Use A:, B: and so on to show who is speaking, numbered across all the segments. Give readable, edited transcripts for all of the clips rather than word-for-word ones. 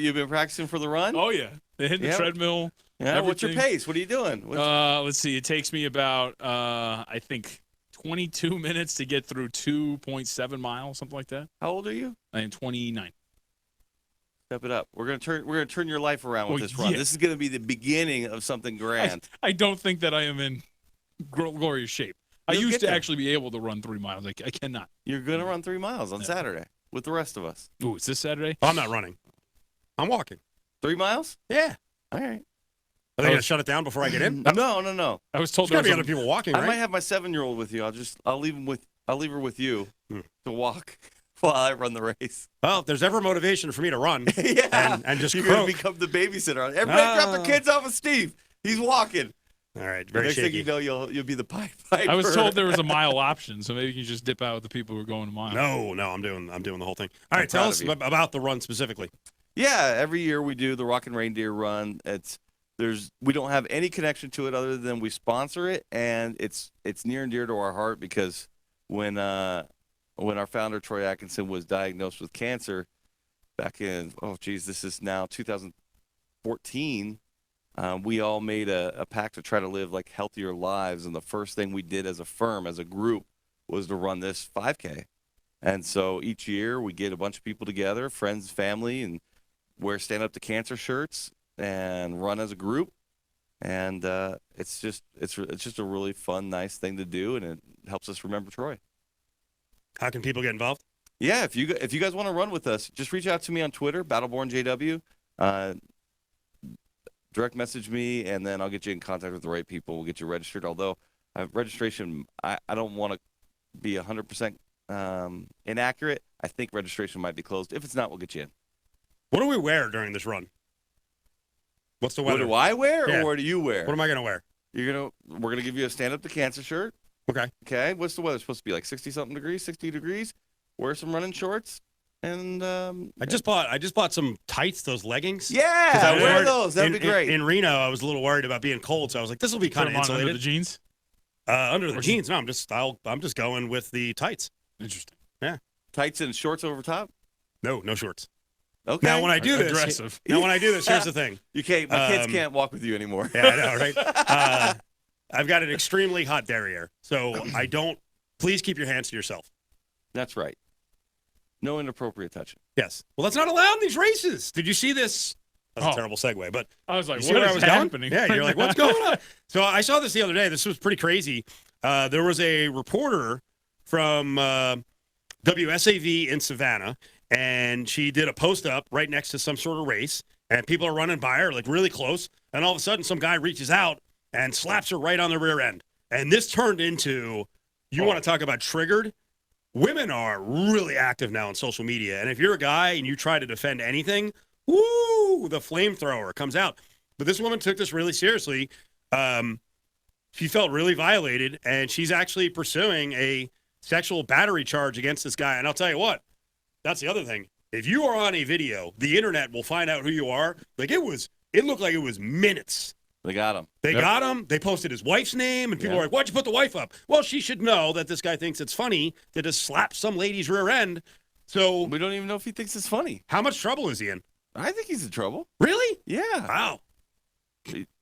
A: you've been practicing for the run?
B: Oh, yeah. They hit the treadmill.
A: Yeah. What's your
B: everything.
A: pace? What are you doing?
B: Let's see. It takes me about, I think, 22 minutes to get through 2.7 miles, something like that.
A: How old are you?
B: I am 29.
A: Step it up. We're gonna turn your life around with this run.
B: Yeah.
A: This is gonna be the beginning of something grand.
B: I don't think that I am in glorious shape.
A: You'll
B: I used
A: get
B: to
A: there.
B: actually be able to run 3 miles. I cannot.
A: You're gonna run 3 miles on Saturday with the rest of us.
B: Ooh, is this Saturday?
C: I'm not running. I'm walking.
A: 3 miles?
C: Yeah.
A: All right.
C: Are they going to shut it down before I get in?
A: No.
B: I was told
C: There's got to
B: there
C: be
B: was
C: other people walking, right?
A: I might have my 7-year-old with you. I'll leave her with you to walk while I run the race.
C: Well, if there's ever motivation for me to run
A: Yeah.
C: and just
A: You're
C: croak.
A: gonna become the babysitter. Everybody drop their kids off of Steve. He's walking.
C: All right,
A: The
C: very
A: next thing
C: shaky.
A: you know, you'll be the pipe piper.
B: I was told there was a mile option, so maybe you can just dip out with the people who are going a mile.
C: No, I'm doing the whole thing. All
A: I'm
C: right, tell
A: proud
C: us
A: of you.
C: about the run specifically.
A: Yeah, every year we do the Rockin Reindeer Run. We don't have any connection to it other than we sponsor it, and it's near and dear to our heart because when our founder Troy Atkinson was diagnosed with cancer back in this is now 2014. We all made a pact to try to live like healthier lives, and the first thing we did as a firm, as a group, was to run this 5K. And so each year we get a bunch of people together, friends, family, and wear Stand Up to Cancer shirts and run as a group. And it's just a really fun, nice thing to do, and it helps us remember Troy.
C: How can people get involved?
A: Yeah, if you guys want to run with us, just reach out to me on Twitter, BattlebornJW. Direct message me, and then I'll get you in contact with the right people. We'll get you registered. Although registration, I don't want to be 100% inaccurate. I think registration might be closed. If it's not, we'll get you in.
C: What do we wear during this run? What's the weather?
A: What do I wear,
C: Yeah.
A: or what do you wear?
C: What am I going to wear?
A: We're gonna give you a Stand Up to Cancer shirt.
C: Okay.
A: Okay. What's the weather supposed to be like? 60-something degrees, 60 degrees. Wear some running shorts, and
C: I just bought some tights, those leggings.
A: yeah,
C: 'Cause I was
A: wear
C: worried-
A: those. That'd be great.
C: In Reno, I was a little worried about being cold, so I was like, this will be kind of
B: Put 'em on under
C: insulated.
B: the jeans.
C: Under the jeans, no, I'm just going with the tights.
B: Interesting.
A: Tights and shorts over top.
C: No shorts.
A: Okay.
C: Now when I do this,
B: Aggressive.
C: here's the thing.
A: You can't. My kids can't walk with you anymore.
C: Yeah, I know, right? I've got an extremely hot derriere, so I don't. Please keep your hands to yourself.
A: That's right. No inappropriate touching.
C: Yes. Well, that's not allowed in these races. Did you see this? That's
B: Oh.
C: a terrible segue, but
B: I was like,
C: you see
B: what
C: where I
B: is
C: was
B: happening?
C: going? Yeah, you're like, what's going on? So I saw this the other day. This was pretty crazy. There was a reporter from WSAV in Savannah, and she did a post up right next to some sort of race, and people are running by her like really close, and all of a sudden some guy reaches out and slaps her right on the rear end. And this turned into, you want to talk about triggered? Women are really active now on social media, and if you're a guy and you try to defend anything, woo, the flamethrower comes out. But this woman took this really seriously. She felt really violated, and she's actually pursuing a sexual battery charge against this guy. And I'll tell you what, that's the other thing. If you are on a video, the internet will find out who you are. Like it looked like it was minutes.
A: They got him.
C: They got him. They posted his wife's name, and people
A: Yeah.
C: are like, why'd you put the wife up? Well, she should know that this guy thinks it's funny to just slap some lady's rear end. So
A: We don't even know if he thinks it's funny.
C: how much trouble is he in?
A: I think he's in trouble.
C: Really?
A: Yeah.
C: Wow.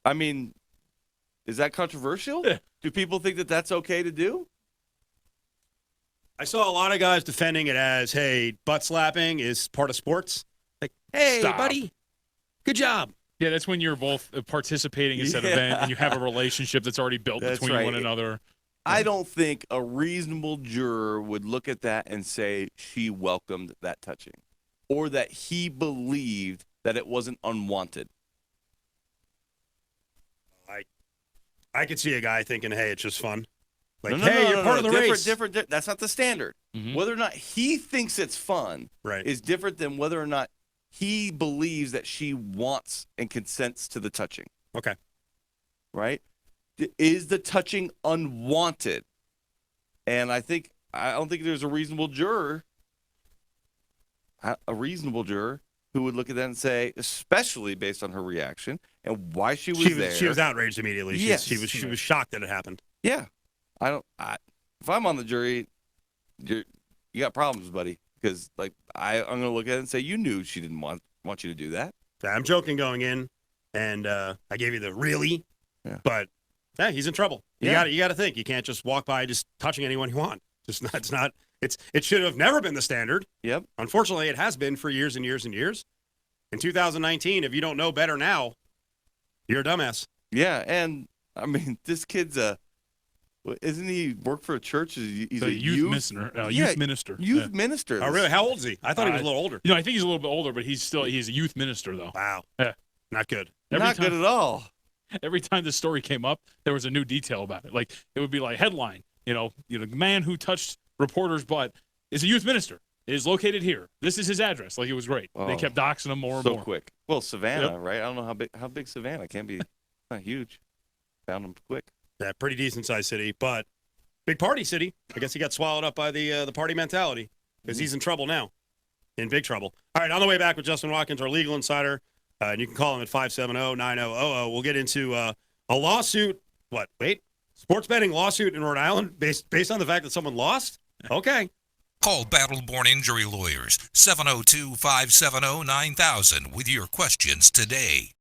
A: I mean, is that controversial?
B: Yeah.
A: Do people think that that's okay to do?
C: I saw a lot of guys defending it as, hey, butt slapping is part of sports. Like, hey,
B: Stop.
C: buddy, good job.
B: Yeah, that's when you're both participating in said
A: Yeah.
B: event and you have a relationship that's already built
A: That's
B: between
A: right.
B: one another.
A: I don't think a reasonable juror would look at that and say she welcomed that touching or that he believed that it wasn't unwanted.
C: I could see a guy thinking, hey, it's just fun. Like,
A: No,
C: hey, you're part of the race.
A: Different. That's not the standard.
B: Mhm.
A: Whether or not he thinks it's fun
C: Right.
A: is different than whether or not he believes that she wants and consents to the touching.
C: Okay.
A: Right? Is the touching unwanted? And I don't think there's a reasonable juror who would look at that and say, especially based on her reaction and why she was there.
C: She was outraged immediately.
A: Yes.
C: She was shocked that it happened.
A: Yeah. If I'm on the jury, you got problems, buddy. Because I'm going to look at it and say, you knew she didn't want want you to do that.
C: I'm joking going in, and I gave you the really,
A: Yeah.
C: but yeah, he's in trouble. You
A: Yeah.
C: got to think. You can't just walk by just touching anyone you want. It should have never been the standard.
A: Yep.
C: Unfortunately, it has been for years and years and years. In 2019, if you don't know better now, you're a dumbass.
A: Yeah, and I mean, this kid's isn't he work for a church? He's
B: a youth minister. Youth minister.
A: Youth
B: Yeah.
A: minister.
C: Oh, really? How old is he? I thought he was a little older.
B: I think he's a little bit older, but he's a youth minister though.
C: Wow.
B: Yeah.
C: Not good.
A: Not good at all.
B: Every time this story came up, there was a new detail about it. Like it would be like headline, the man who touched reporter's butt is a youth minister. Is located here. This is his address. Like it was great. They
A: Oh.
B: kept doxing him more and
A: So
B: more.
A: quick. Well, Savannah,
B: Yep.
A: right? I don't know how big Savannah can't be. Not huge. Found him quick.
C: Yeah, pretty decent sized city, but big party city. I guess he got swallowed up by the party mentality because he's in trouble now, in big trouble. All right, on the way back with Justin Watkins, our legal insider, and you can call him at 570-9000. We'll get into a lawsuit. Sports betting lawsuit in Rhode Island based on the fact that someone lost? Okay.
D: Call Battle-Born Injury Lawyers, 702-570-9000 with your questions today.